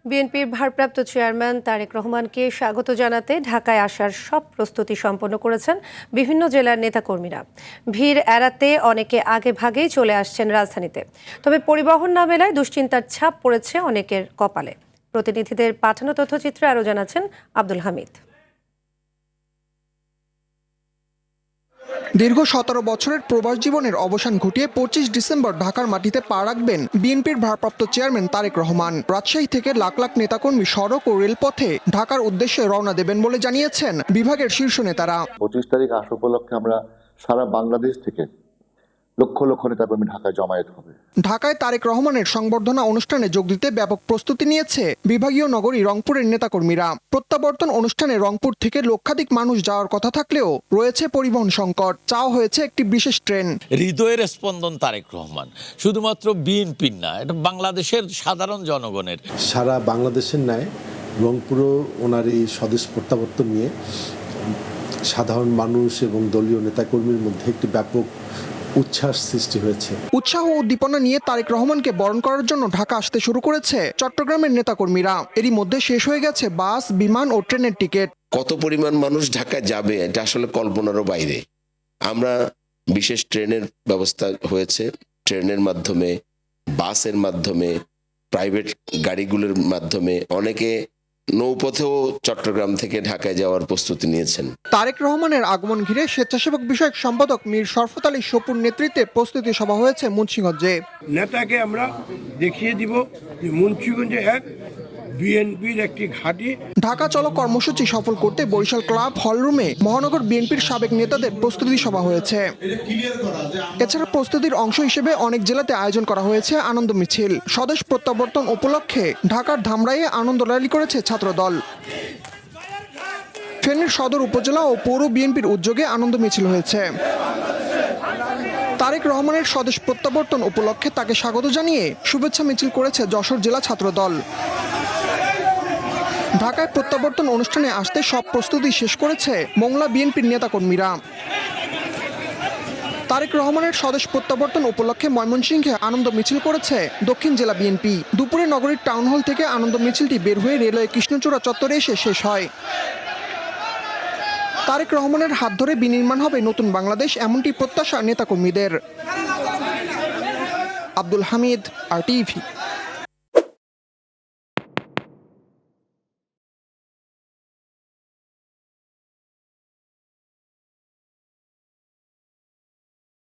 বিএনপির ভারপ্রাপ্ত চেয়ারম্যান তারেক রহমানকে স্বাগত জানাতে ঢাকায় আসার সব প্রস্তুতি সম্পন্ন করেছেন বিভিন্ন জেলার নেতাকর্মীরা। ভিড় এড়াতে অনেকে আগে ভাগেই চলে আসছেন রাজধানীতে। তবে পরিবহন না মেলায় দুশ্চিন্তার ছাপ পড়েছে অনেকের কপালে। প্রতিনিধিদের পাঠানো তথ্যচিত্রে আরও জানাচ্ছেন আব্দুল হামিদ। দীর্ঘ ১৭ বছরের প্রবাস জীবনের অবসান ঘটিয়ে ২৫ ডিসেম্বর ঢাকার মাটিতে পা রাখবেন বিএনপির ভারপ্রাপ্ত চেয়ারম্যান তারেক রহমান। রাজশাহী থেকে লাখ লাখ নেতাকর্মী সড়ক ও রেলপথে ঢাকার উদ্দেশ্যে রওনা দেবেন বলে জানিয়েছেন বিভাগের শীর্ষ নেতারা। ২৫ তারিখ আসা উপলক্ষে আমরা সারা বাংলাদেশ থেকে লক্ষ লক্ষ নেতাকর্মী ঢাকায় জমায়েত হবে। ঢাকায় তারেক রহমানের সংবর্ধনা অনুষ্ঠানে যোগ দিতে ব্যাপক প্রস্তুতি নিয়েছে বিভাগীয় নগরী রংপুরের নেতাকর্মীরা। প্রত্যাবর্তন অনুষ্ঠানে রংপুর থেকে লক্ষাধিক মানুষ যাওয়ার কথা থাকলেও রয়েছে পরিবহন সংকট। চাওয়া হয়েছে একটি বিশেষ ট্রেন। হৃদয়ের স্পন্দন তারেক রহমান শুধুমাত্র বিএনপির না, এটা বাংলাদেশের সাধারণ জনগণের। সারা বাংলাদেশের ন্যায় রংপুরও ওনার এই স্বদেশ প্রত্যাবর্তন নিয়ে সাধারণ মানুষ এবং দলীয় নেতাকর্মীর মধ্যে একটি ব্যাপক উচ্ছ্বাস সৃষ্টি হয়েছে। উৎসাহ ও উদ্দীপনা নিয়ে তারেক রহমানকে বরণ করার জন্য ঢাকা আসতে শুরু করেছে চট্টগ্রামের নেতাকর্মীরা। এরই মধ্যে শেষ হয়ে গেছে বাস, বিমান ও ট্রেনের টিকিট। কত পরিমাণ মানুষ ঢাকায় যাবে এটা আসলে কল্পনারও বাইরে। আমরা বিশেষ ট্রেনের ব্যবস্থা হয়েছে, ট্রেনের মাধ্যমে, বাসের মাধ্যমে, প্রাইভেট গাড়িগুলোর মাধ্যমে অনেকে নৌপথেও চট্টগ্রাম থেকে ঢাকায় যাওয়ার প্রস্তুতি নিয়েছেন। তারেক রহমানের আগমন ঘিরে স্বেচ্ছাসেবক বিষয়ক সম্পাদক মীর শরফত আলী সপুর নেতৃত্বে প্রস্তুতি সভা হয়েছে মুন্সিগঞ্জে। নেতাকে আমরা দেখিয়ে দিব যে মুন্সিগঞ্জে এক বিএনপির একটি ঘাঁটি। ঢাকা চলো কর্মসূচি সফল করতে বরিশাল ক্লাব হলরুমে মহানগর বিএনপির সাবেক নেতাদের প্রস্তুতি সভা হয়েছে। এছাড়া প্রস্তুতির অংশ হিসেবে অনেক জেলাতে আয়োজন করা হয়েছে আনন্দ মিছিল। স্বদেশ প্রত্যাবর্তন উপলক্ষে ঢাকার ধামরাইয়ে আনন্দ র্যালি করেছে ছাত্রদল। ফেনীর সদর উপজেলা ও পৌর বিএনপির উদ্যোগে আনন্দ মিছিল হয়েছে। তারেক রহমানের স্বদেশ প্রত্যাবর্তন উপলক্ষে তাকে স্বাগত জানিয়ে শুভেচ্ছা মিছিল করেছে যশোর জেলা ছাত্রদল। ঢাকায় প্রত্যাবর্তন অনুষ্ঠানে আসতে সব প্রস্তুতি শেষ করেছে মোংলা বিএনপির নেতাকর্মীরা। তারেক রহমানের স্বদেশ প্রত্যাবর্তন উপলক্ষে ময়মনসিংহে আনন্দ মিছিল করেছে দক্ষিণ জেলা বিএনপি। দুপুরে নগরীর টাউন হল থেকে আনন্দ মিছিলটি বের হয়ে রেলওয়ে কৃষ্ণচূড়া চত্বরে এসে শেষ হয়। তারেক রহমানের হাত ধরে বিনির্মাণ হবে নতুন বাংলাদেশ, এমনটি প্রত্যাশা নেতাকর্মীদের। আব্দুল হামিদ, RTV।